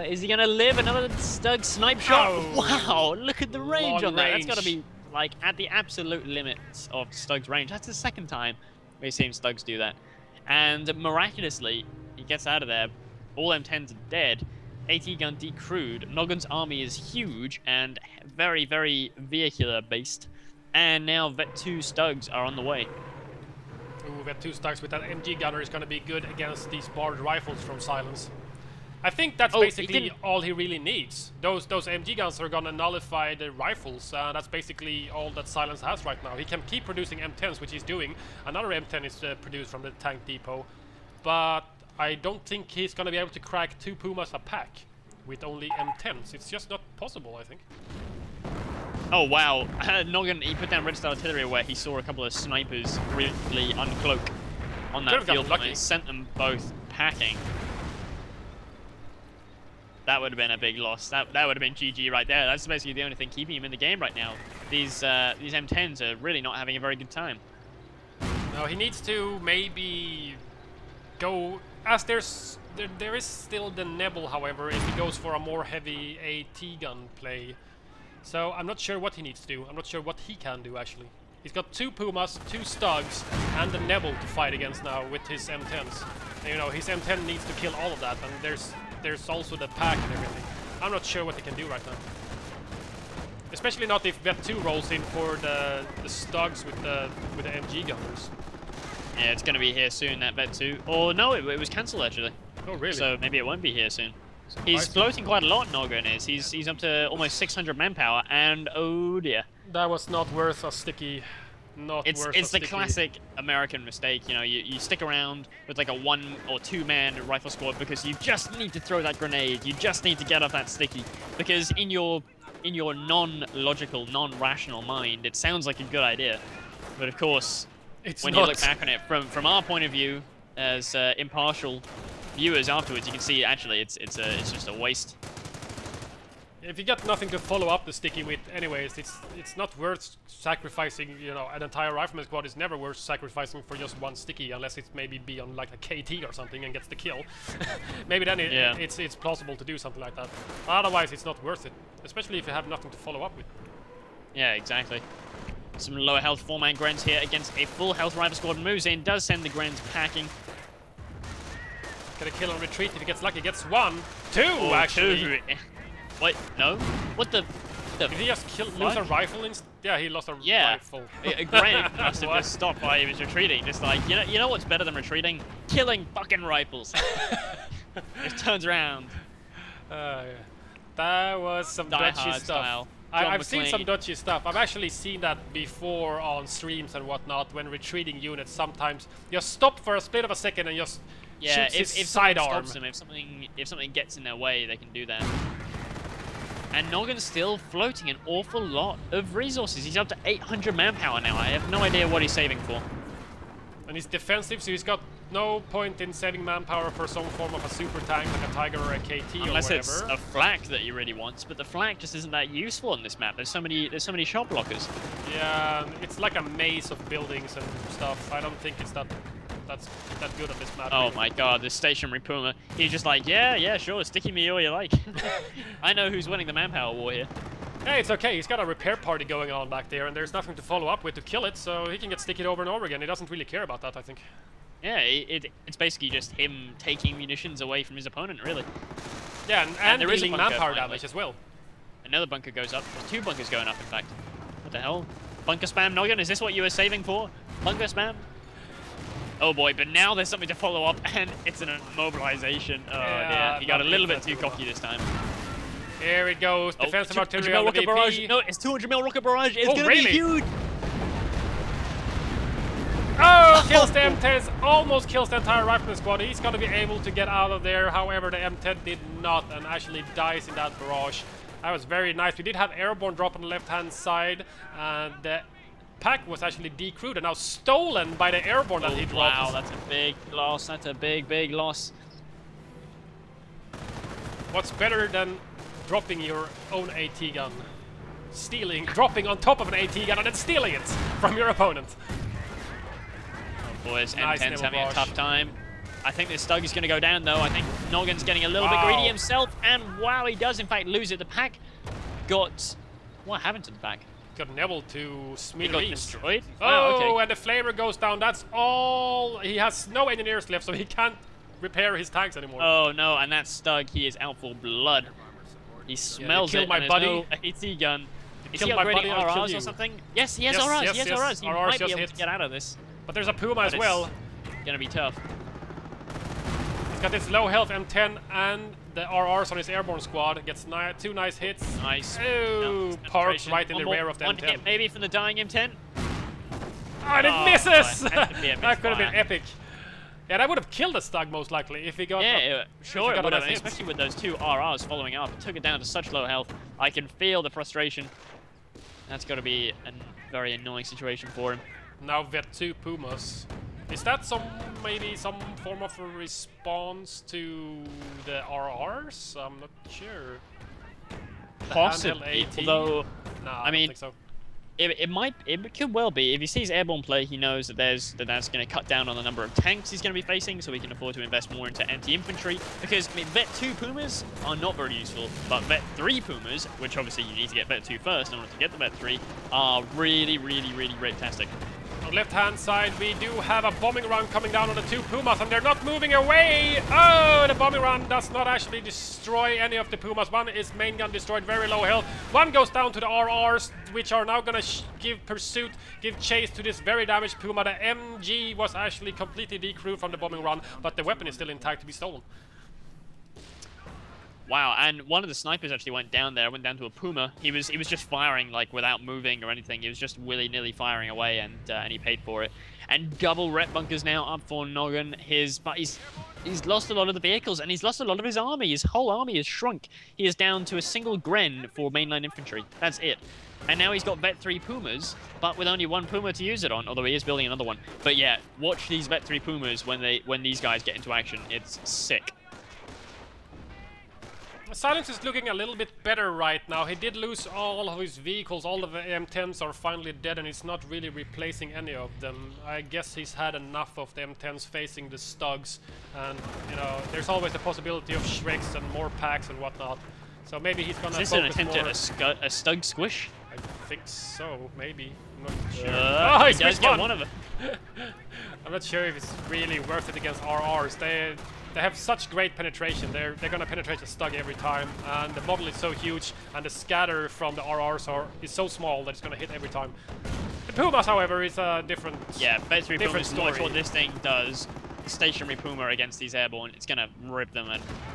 Is he gonna live? Another Stug snipe shot? Oh. Wow! Look at the range on that. Range. That's gotta be like at the absolute limits of Stug's range. That's the second time we've seen Stugs do that. And miraculously, he gets out of there. All M10s are dead. AT gun decrewed. Noggan's army is huge and very, very vehicular based. And now Vet 2 Stugs are on the way. Ooh, Vet 2 Stugs with that MG gunner is going to be good against these barred rifles from Silence. I think that's basically all he really needs. Those MG guns are going to nullify the rifles. That's basically all that Silence has right now. He can keep producing M10s, which he's doing. Another M10 is produced from the tank depot. But I don't think he's going to be able to crack 2 Pumas a pack with only M10s. It's just not possible, I think. Oh wow, Noggan, he put down registered artillery where he saw a couple of snipers really uncloak on that field and sent them both packing. That would have been a big loss. That would have been GG right there. That's basically the only thing keeping him in the game right now. These M10s are really not having a very good time. No, he needs to maybe go, as there is still the Nebel, however, if he goes for a more heavy AT gun play. So I'm not sure what he needs to do. I'm not sure what he can do actually. He's got 2 Pumas, 2 Stugs, and the Nebel to fight against now with his M10s. And, you know, his M10 needs to kill all of that, and there's also the pack and everything. I'm not sure what he can do right now. Especially not if Vet 2 rolls in for the Stugs with the MG gunners. Yeah, it's going to be here soon, that Vet 2. Or no, it was cancelled actually. Oh really? So maybe it won't be here soon. He's floating quite a lot, Noggan is. He's up to almost 600 manpower, and oh dear. That was not worth a sticky. It's the classic American mistake, you know, you stick around with like a 1 or 2 man rifle squad because you just need to throw that grenade, you just need to get off that sticky. Because in your non-logical, non-rational mind, it sounds like a good idea. But of course, when you look back on it from our point of view, as impartial viewers afterwards, you can see actually it's just a waste. If you got nothing to follow up the sticky with anyways, it's not worth sacrificing, you know, an entire rifleman squad is never worth sacrificing for just 1 sticky, unless it's maybe be on like a KT or something and gets the kill. Maybe then it's plausible to do something like that. Otherwise it's not worth it, especially if you have nothing to follow up with. Yeah, exactly. Some lower health 4-man Grens here against a full health rifle squad. Moves in, does send the Grens packing. Get a kill on retreat if he gets lucky. Gets 1, 2 actually. 2. Wait, no? What the Did he just lose a rifle? Yeah, he lost a rifle. Grant must have just stopped while he was retreating. Just like, you know what's better than retreating? Killing fucking rifles. Just turns around. Yeah. That was some dodgy stuff. I've seen some dodgy stuff. I've actually seen that before on streams and whatnot. When retreating units, sometimes just stop for a split of a second and just shoots his sidearm. If something gets in their way, they can do that. And Noggan's still floating an awful lot of resources. He's up to 800 manpower now. I have no idea what he's saving for. And he's defensive, so he's got no point in saving manpower for some form of a super tank like a Tiger or a KT Unless or whatever. it's a flak that he really wants, but the flak just isn't that useful on this map. There's so many shot blockers. Yeah, it's like a maze of buildings and stuff. I don't think it's that good on this map. Oh really. my god, this stationary Puma. He's just like, yeah, sure, sticky me all you like. I know who's winning the manpower war here. Hey, it's okay. He's got a repair party going on back there, and there's nothing to follow up with to kill it, so he can get stickied over and over again. He doesn't really care about that, I think. Yeah, it's basically just him taking munitions away from his opponent, really. Yeah, and there is a dealing bunker, manpower finally. damage as well. Another bunker goes up. There's 2 bunkers going up, in fact. What the hell? Bunker spam, Noggin? Is this what you were saving for? Bunker spam? Oh boy, but now there's something to follow up, and it's an immobilization. Oh Yeah, dear, he got a little bit that's too good. cocky this time. Here it goes. Defensive artillery 200 mil on the rocket barrage. VP. No, it's 200 mil rocket barrage. It's Oh, gonna really? be huge. Oh, kills the M10s, almost kills the entire rifleman squad. He's going to be able to get out of there. However, the M10 did not and actually dies in that barrage. That was very nice. We did have airborne drop on the left-hand side. And the pack was actually decrewed and now stolen by the airborne that he dropped. Wow, that's a big loss. That's a big loss. What's better than dropping your own AT gun? Dropping on top of an AT gun and then stealing it from your opponent. Boys, Nice M10's naval having a barrage. tough time. I think this Stug is going to go down, though. I think Noggin's getting a little bit greedy himself, and wow, he does, in fact, lose it. The pack got... What happened to the pack? Got Neville to He got smithereens. destroyed? Oh, okay. and the flamer goes down. That's all. He has no engineers left, so he can't repair his tanks anymore. Oh, no, and that Stug, he is out for blood. He smells killed it, my and buddy. there's no AT gun. Is he killed my upgrading buddy, I'll kill RRs you. or something? Yes, he has Yes, RRs. yes, He has yes. RRs. He RRs might be just able hit. to get out of this. But there's a Puma as But well. it's gonna be tough. He's got this low health M10 and the RRs on his airborne squad. Gets 2 nice hits. Nice. Oh, Now, parks penetration. right in One the more- rear of the one M10. hit maybe from the dying M10. Oh, and it Oh, misses! that could be a That could have been misfire. epic. Yeah, that would have killed the Stug most likely if he got. Yeah, sure got it would a have, nice hit. especially with those 2 RRs following up. It took it down to such low health. I can feel the frustration. That's got to be a very annoying situation for him. Now vet 2 Pumas. Is that maybe some form of a response to the RRs? I'm not sure. The Possibly, handheld AT? although Nah, I mean, don't think so. it could well be. If he sees airborne play, he knows that that's going to cut down on the number of tanks he's going to be facing, so he can afford to invest more into anti-infantry. Because I mean, vet 2 Pumas are not very useful, but vet 3 Pumas, which obviously you need to get vet 2 first in order to get the vet 3, are really fantastic. On left-hand side, we do have a bombing run coming down on the 2 Pumas, and they're not moving away! Oh, the bombing run does not actually destroy any of the Pumas. One is main gun destroyed, very low health. One goes down to the RRs, which are now gonna give chase to this very damaged Puma. The MG was actually completely decrewed from the bombing run, but the weapon is still intact to be stolen. Wow, and one of the snipers actually went down there, went down to a Puma. He was just firing like without moving or anything. He was just willy-nilly firing away, and he paid for it. And double rep bunkers now up for Noggin. But he's lost a lot of the vehicles, and he's lost a lot of his army. His whole army has shrunk. He is down to a single Gren for mainline infantry. That's it. And now he's got vet 3 Pumas, but with only 1 Puma to use it on, although he is building another one. But yeah, watch these vet 3 Pumas when these guys get into action. It's sick. Silence is looking a little bit better right now. He did lose all of his vehicles. All of the M10s are finally dead, and he's not really replacing any of them. I guess he's had enough of the M10s facing the Stugs, and you know, there's always the possibility of Shreks and more packs and whatnot. So maybe he's gonna Is this an focus attempt more. at a Stug squish? I think so, maybe. I'm not sure. Oh, he he does switched get one of them. I'm not sure if it's really worth it against RRs. They have such great penetration. They're gonna penetrate the Stug every time, and the model is so huge, and the scatter from the RRs is so small that it's gonna hit every time. The Pumas, however, is a different. Yeah, vet 3 different Pumas. Watch story. what this thing does. Stationary Puma against these airborne. It's gonna rip them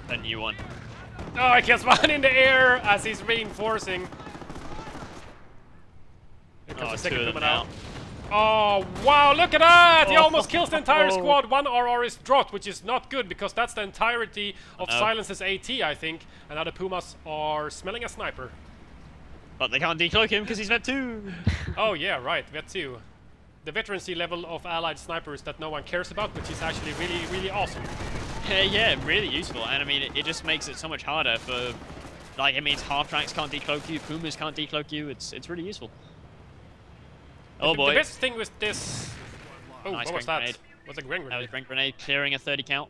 a new one. Oh, he kills one in the air as he's reinforcing. Here comes Oh, the second 2 of Puma them now. now. Oh, wow, look at that! He Oh. almost kills the entire squad. 1 RR is dropped, which is not good, because that's the entirety of No. Silence's AT, I think. And now the Pumas are smelling a sniper. But they can't decloak him because he's vet 2. Oh, yeah, right, vet 2. the veterancy level of allied snipers that no one cares about, which is actually really, really awesome. Yeah, really useful, and I mean, it just makes it so much harder for, like, it means half-tracks can't decloak you, Pumas can't decloak you, it's really useful. Oh boy. The best thing with this... Oh, Nice what was Gren that? grenade. Was a Gren That was grenade. Gren grenade clearing a 30 count.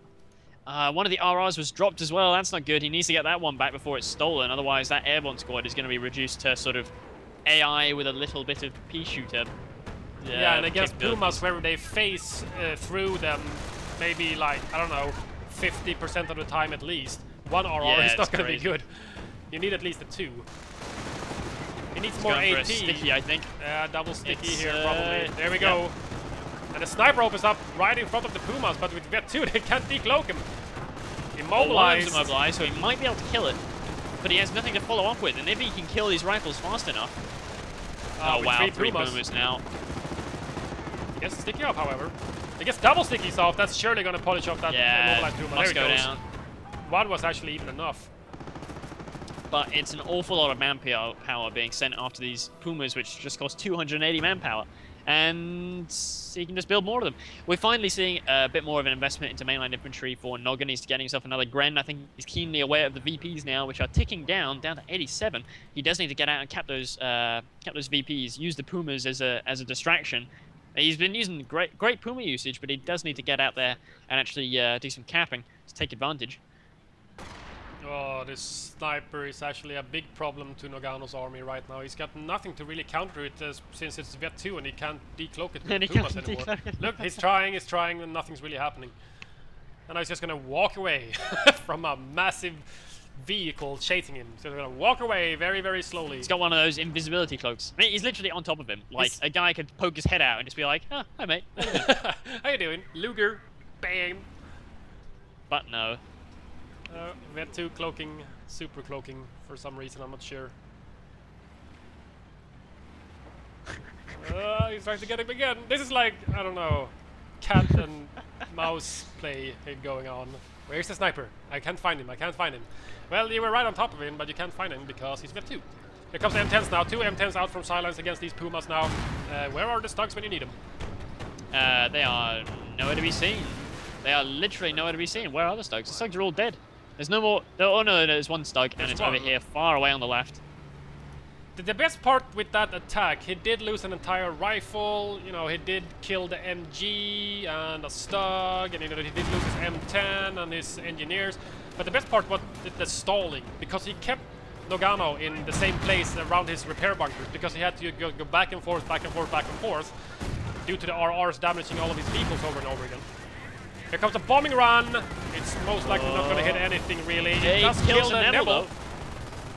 One of the RRs was dropped as well, that's not good, he needs to get that one back before it's stolen, otherwise that airborne squad is going to be reduced to sort of AI with a little bit of pea shooter. Yeah, and against Pumas, where they face through them, maybe like, I don't know, 50% of the time at least, one RR is not going to be good. You need at least a 2. He needs more going for AT. a sticky, I think. Double sticky It's, here, probably. There we go. And the sniper opens up right in front of the Pumas, but with Vet 2, they can't decloak him. Immobilized. Well, immobilized, so he might be able to kill it, but he has nothing to follow up with, and if he can kill these rifles fast enough... Oh wow, 3 Pumas now. He gets sticky off, however. He gets double stickies off, that's surely going to polish off that immobilized Puma. There must it go goes. down. One was actually even enough. But it's an awful lot of manpower being sent after these Pumas, which just cost 280 manpower. And he can just build more of them. We're finally seeing a bit more of an investment into mainline infantry for Noggano. He's getting himself another Gren. I think he's keenly aware of the VPs now, which are ticking down to 87. He does need to get out and cap those VPs, use the Pumas as a distraction. He's been using great Puma usage, but he does need to get out there and actually do some capping to take advantage. Oh, this sniper is actually a big problem to Noggano's army right now. He's got nothing to really counter it since it's Vet 2 and he can't decloak it with Pumas anymore. Look, he's trying, and nothing's really happening. And now he's just gonna walk away from a massive vehicle chasing him. So he's gonna walk away very, very slowly. He's got one of those invisibility cloaks. I mean, he's literally on top of him. Like, a guy could poke his head out and just be like, oh, hi mate. How you doing? Luger, bam. But no. Vet 2 cloaking, super cloaking for some reason, I'm not sure. He's trying to get him again. This is like, I don't know, cat and mouse play going on. Where's the sniper? I can't find him, Well, you were right on top of him, but you can't find him because he's Vet 2. Here comes the M10s now, 2 M10s out from silence against these Pumas now. Where are the Stugs when you need them? They are nowhere to be seen. They are literally nowhere to be seen. Where are the Stugs? The Stugs are all dead. There's no more. Oh no, there's one Stug, and it's over here, far away on the left. The best part with that attack, he did lose an entire rifle. You know, he did kill the MG and a Stug, and you know, he did lose his M10 and his engineers. But the best part was the stalling, because he kept Noggano in the same place around his repair bunkers, because he had to go back and forth, due to the RRs damaging all of his vehicles over and over again. Here comes a bombing run. It's most likely not going to hit anything really. It does kill the Nebel.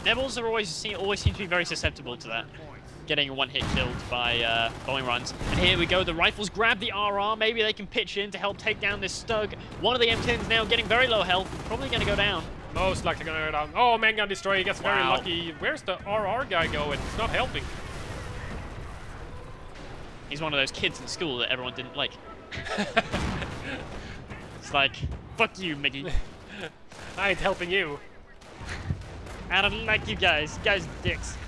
Nebels are always seem to be very susceptible to that, getting one hit killed by bombing runs. And here we go. The rifles grab the RR. Maybe they can pitch in to help take down this Stug. One of the M10s now getting very low health. Probably going to go down. Most likely going to go down. Oh, main gun destroy. He gets very lucky. Where's the RR guy going? It's not helping. He's one of those kids in school that everyone didn't like. It's like, fuck you, Mickey. I ain't helping you. I don't like you guys. You guys are dicks.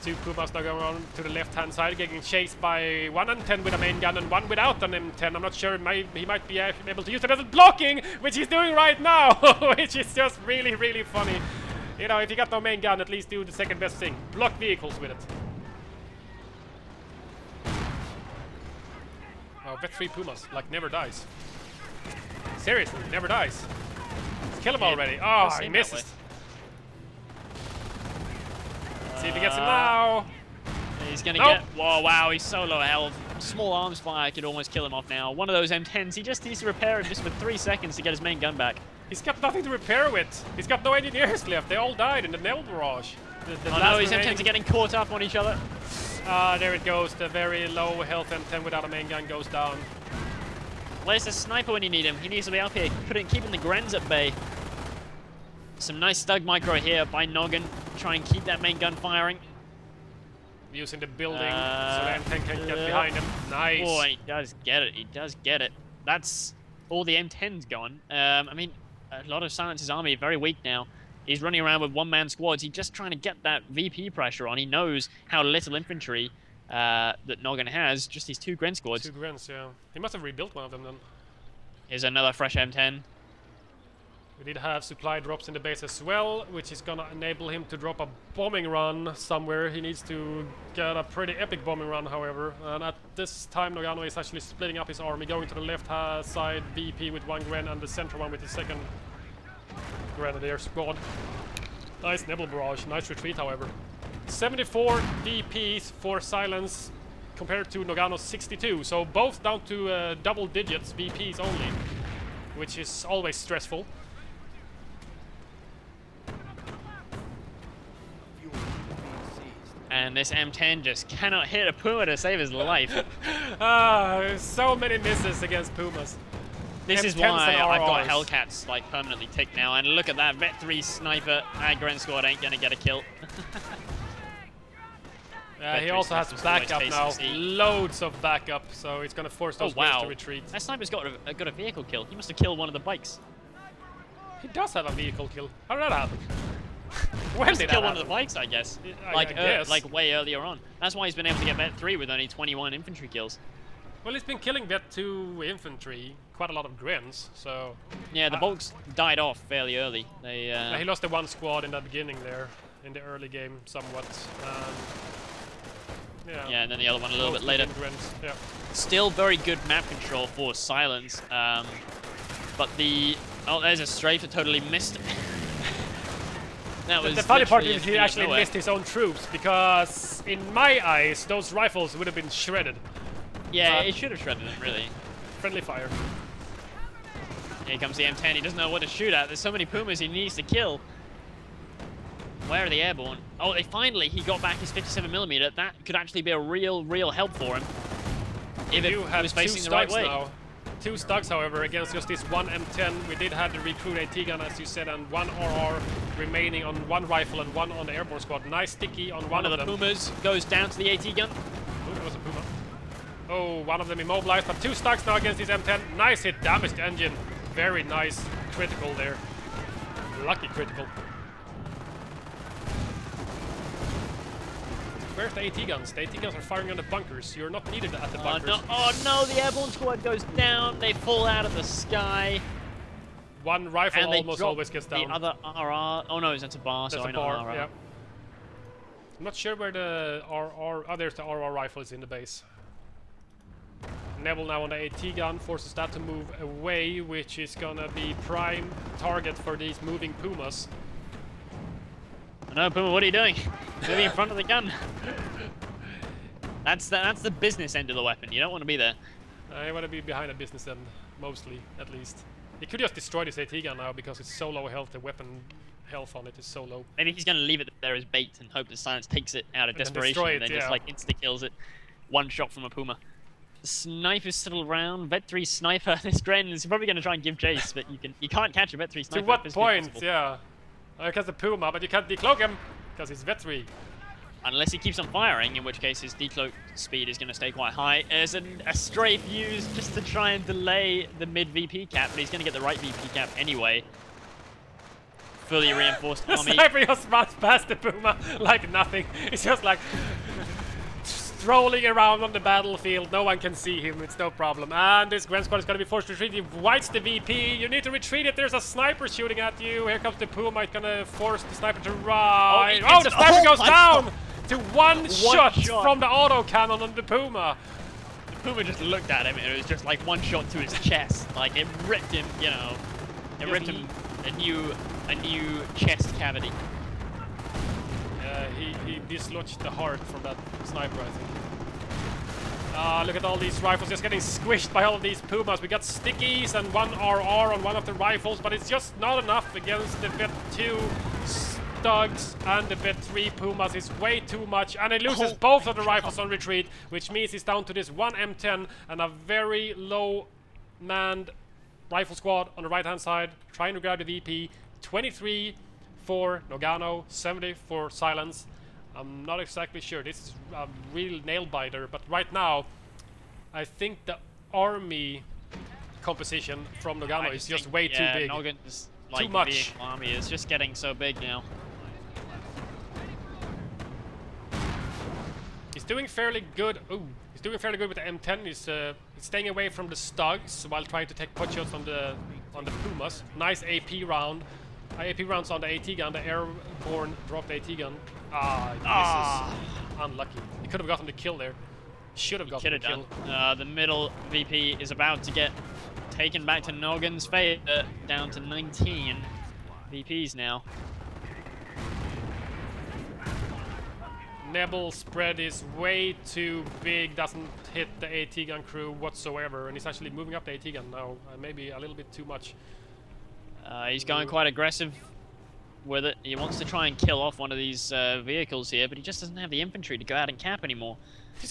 2 Pumas now going on to the left-hand side, getting chased by 1 M10 with a main gun and 1 without an M10. I'm not sure, he might be able to use it as a blocking, which he's doing right now, which is just really, really funny. You know, if you got no main gun, at least do the second best thing. Block vehicles with it. Oh, Vet 3 Pumas, like, never dies. Seriously, never dies. Let's kill him already. Oh, he misses. See if he gets him now. He's gonna get. Whoa, wow, he's so low health. Small arms fire could almost kill him off now. One of those M10s, he just needs to repair it just for 3 seconds to get his main gun back. He's got nothing to repair with. He's got no engineers left. They all died in the nail barrage. Oh no, his M10s are getting caught up on each other. There it goes. The very low health M10 without a main gun goes down. Where's the sniper when you need him? He needs to be up here, keeping the Grens at bay. Some nice Stug micro here by Noggin. Try and keep that main gun firing. Using the building so the M10 can get behind him. Nice. Oh, he does get it. He does get it. That's all the M10's gone. I mean, a lot of Silence's army very weak now. He's running around with one-man squads. He's just trying to get that VP pressure on. He knows how little infantry that Noggin has, just these 2 Gren squads. 2 Grens, yeah. He must have rebuilt one of them then. Here's another fresh M10. We did have supply drops in the base as well, which is gonna enable him to drop a bombing run somewhere. He needs to get a pretty epic bombing run, however. And at this time, Noggano is actually splitting up his army, going to the left side VP with 1 Gren and the center one with the 2nd Grenadier squad. Nice Nebel Barrage, nice retreat, however. 74 VPs for Silence compared to Noggano's 62, so both down to double digits VPs only, which is always stressful. And this M10 just cannot hit a Puma to save his life. So many misses against Pumas. This is M10s why and I've got RRs. Hellcats like permanently ticked now. And look at that, Vet 3 sniper. Gren squad ain't gonna get a kill. He also has backup now. Loads of backup, so it's gonna force those guys to retreat. That sniper's got a vehicle kill. He must have killed one of the bikes. He does have a vehicle kill. How did that happen? When Must did have killed that one of happen? the bikes, I guess. I guess. Like way earlier on. That's why he's been able to get Vet 3 with only 21 infantry kills. Well, he's been killing Vet 2 infantry, quite a lot of Grens, so... Yeah, the bulks died off fairly early. They he lost the 1 squad in the beginning there, in the early game, somewhat. Yeah, and then the other one a little bit later. Grens, yeah. Still very good map control for Silence, but the... Oh, there's a strafe that totally missed. That was the funny part is he literally actually nowhere. missed his own troops, because in my eyes, those rifles would have been shredded. Yeah, it should have shredded them, really. Friendly fire. Here comes the M10. He doesn't know what to shoot at. There's so many Pumas he needs to kill. Where are the airborne? Oh, he got back his 57mm. That could actually be a real help for him. If You it have was 2 facing the right stugs way. now. 2 stugs, however, against just this 1 M10. We did have the recruit AT gun, as you said, and 1 RR remaining on 1 rifle and 1 on the airborne squad. Nice sticky on one One of the them. Pumas goes down to the AT gun. Oh, that was a Puma. Oh, one of them immobilized, but 2 stugs now against this M10. Nice hit, damaged engine. Very nice critical there. Lucky critical. Where's the AT guns? The AT guns are firing on the bunkers. You're not needed at the bunkers. No. Oh no, the airborne squad goes down. They fall out of the sky. 1 rifle And they almost drop always gets down. the other RR. Oh no, that's a bar. That's Sorry, a bar, not an RR. yeah. I'm not sure where the RR... Oh, there's the RR rifle is in the base. Neville now on the AT gun forces that to move away, which is gonna be prime target for these moving Pumas. No, Puma, what are you doing? Moving in front of the gun. That's the business end of the weapon. You don't want to be there. I want to be behind the business end, mostly, at least. He could just destroy this AT gun now because it's so low health. The weapon health on it is so low. Maybe he's going to leave it there as bait and hope that Silence takes it out of And then desperation destroy and it, then just yeah. like insta-kills it. 1 shot from a Puma. The sniper's still around. Vet 3 sniper. This Gren is probably going to try and give chase, but you can't catch a Vet 3 sniper. To what physically point? impossible. Yeah. Because the Puma, but you can't decloak him because he's Vet 3. Unless he keeps on firing, in which case his decloak speed is going to stay quite high. There's a strafe used just to try and delay the mid-VP cap, but he's going to get the right VP cap anyway. Fully reinforced The army. sniper just runs past the Puma like nothing. It's just like strolling around on the battlefield. No one can see him. It's no problem. And this Gren squad is going to be forced to retreat. He whites the VP. You need to retreat it. There's a sniper shooting at you. Here comes the Puma. It's going to force the sniper to ride. Oh, the sniper goes down to one shot from the auto cannon on the Puma. The Puma just looked at him and it was just like 1 shot to his chest. Like it ripped him, you know. It ripped him a new chest cavity. He dislodged the heart from that sniper, I think. Look at all these rifles just getting squished by all of these Pumas. We got stickies and 1 RR on one of the rifles, but it's just not enough against the Vet 2 Stugs and the Vet 3 Pumas. It's way too much, and he loses both of the rifles on retreat, which means he's down to this 1 M10 and a very low manned rifle squad on the right-hand side, trying to grab the VP. 23 for Noggano, 70 for Silence. I'm not exactly sure. This is a real nail-biter, but right now, I think the army composition from Noggano is just way too big. Noggan's, like, Too much. vehicle army is just getting so big now. He's doing fairly good. Ooh, he's doing fairly good with the M10. He's staying away from the Stugs while trying to take pot shots on the Pumas. Nice AP round. AP rounds on the AT gun. The airborne dropped AT gun. This is unlucky. He could have gotten the kill there. Should have gotten the kill. The middle VP is about to get taken back to Noggan's favor. Down to 19 VPs now. Nebel spread is way too big, doesn't hit the AT gun crew whatsoever, and he's actually moving up the AT gun now, maybe a little bit too much. He's going quite aggressive with it. He wants to try and kill off one of these vehicles here, but he just doesn't have the infantry to go out and cap anymore.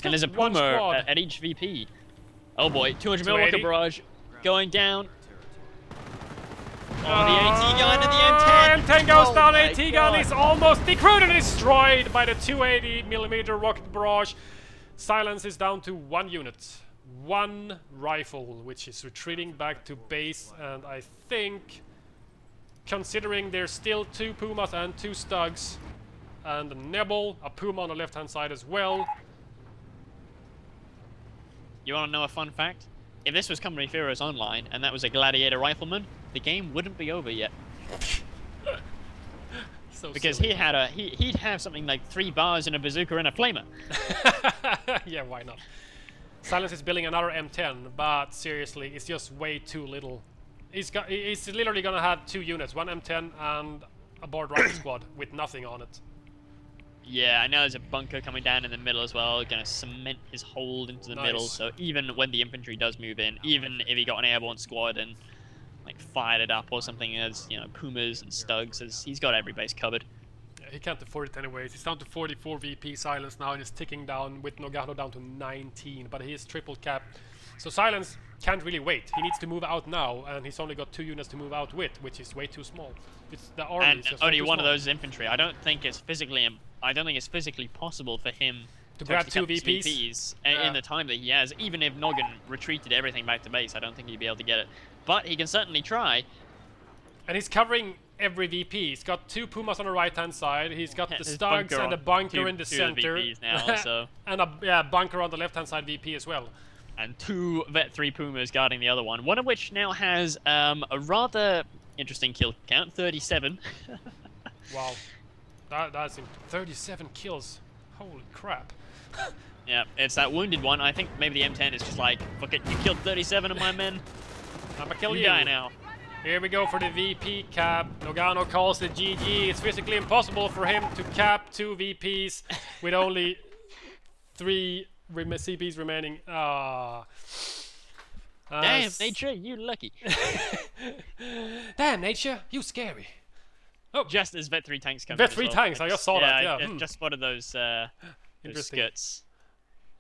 And there's a Puma at each VP. Oh boy, 200 mil rocket barrage going down. Oh, the AT gun and the M10! M10 goes down, AT gun is almost decrewed and destroyed by the 280mm rocket barrage. Silence is down to 1 unit. 1 rifle, which is retreating back to base, and I think, considering there's still 2 Pumas and 2 Stugs, and a Nebel, a Puma on the left-hand side as well. You want to know a fun fact? If this was Company Feroz Online, and that was a Gladiator Rifleman, the game wouldn't be over yet. So because silly. he'd have something like 3 bars and a bazooka and a flamer. Yeah, why not? Silence is building another M10, but seriously, it's just way too little. He's literally gonna have 2 units, 1 M10 and a board rifle squad with nothing on it. Yeah, I know there's a bunker coming down in the middle as well, gonna cement his hold into the middle, so even when the infantry does move in, even if he got an airborne squad and like fired it up or something as, you know, Pumas and Stugs, he's got every base covered. Yeah, he can't afford it anyways. He's down to 44 VP Silence now and is ticking down with Noggano down to 19, but he is triple capped. So Silence can't really wait. He needs to move out now, and he's only got 2 units to move out with, which is way too small. It's the army. And only one of those is infantry. I don't think it's physically possible for him to grab 2 VPs in the time that he has. Even if Noggin retreated everything back to base, I don't think he'd be able to get it. But he can certainly try. And he's covering every VP. He's got 2 Pumas on the right-hand side. He's got the Stugs and a bunker in the center. VPs now, so. And a bunker on the left-hand side VP as well. And 2 Vet 3 Pumas guarding the other one. One of which now has a rather interesting kill count, 37. Wow. That's 37 kills. Holy crap. Yeah, it's that wounded one. I think maybe the M10 is just like, fuck it, you killed 37 of my men. I'ma kill you. Die now. Here we go for the VP cap. Noggano calls it GG. It's physically impossible for him to cap 2 VPs with only 3 CPs remaining. Damn, Nature, you lucky. Damn, Nature, you scary. Oh, just as Vet 3 tanks come. Vet 3 tanks, I just saw that, yeah. Just spotted those skirts.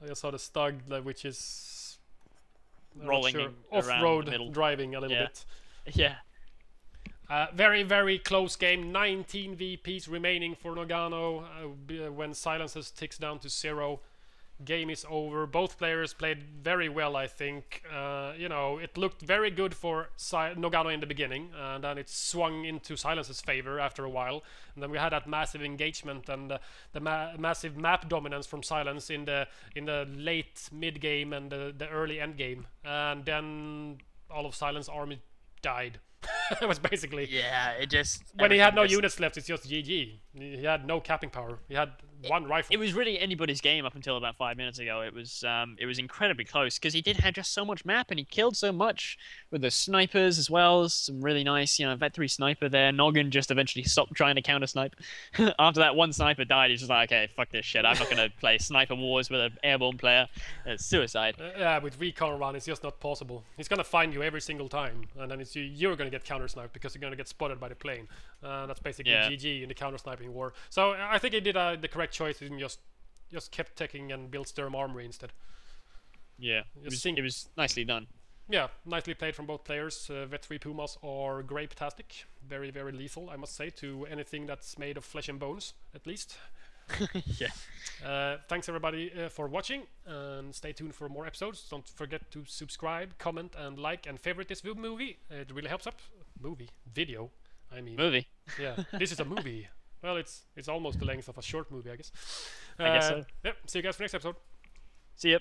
I just saw the Stug, which is rolling off-road driving a little bit. Yeah. Very, very close game. 19 VPs remaining for Noggano. When Silences ticks down to 0, game is over. Both players played very well, I think. You know, it looked very good for Noggano in the beginning, and then it swung into Silence's favor after a while. And then we had that massive engagement and the massive map dominance from Silence in the late mid game and the early end game. And then all of Silence army died. It was basically it just when he had no units left. It's just GG. He had no capping power. He had 1 rifle. It was really anybody's game up until about 5 minutes ago. It was incredibly close because he did have just so much map and he killed so much with the snipers as well. Some really nice, you know, Vet 3 sniper there. Noggin just eventually stopped trying to counter snipe. After that 1 sniper died, he's just like, okay, fuck this shit. I'm not gonna play sniper wars with an airborne player. It's suicide. Yeah, with recon run, it's just not possible. He's gonna find you every single time, and then you're gonna get counter sniped because you're gonna get spotted by the plane. That's basically GG in the counter sniping war. So I think he did the correct choice and just kept taking and built Sturm Armory instead. Yeah, it was nicely done. Yeah, nicely played from both players. Vet 3 Pumas are grape-tastic. Very, very lethal, I must say, to anything that's made of flesh and bones, at least. Yeah. Thanks everybody for watching, and stay tuned for more episodes. Don't forget to subscribe, comment, and like, and favorite this movie. It really helps up. Video. I mean. Movie. Yeah, this is a movie. Well, it's almost the length of a short movie, I guess. I guess so. Yep. See you guys for next episode. See ya.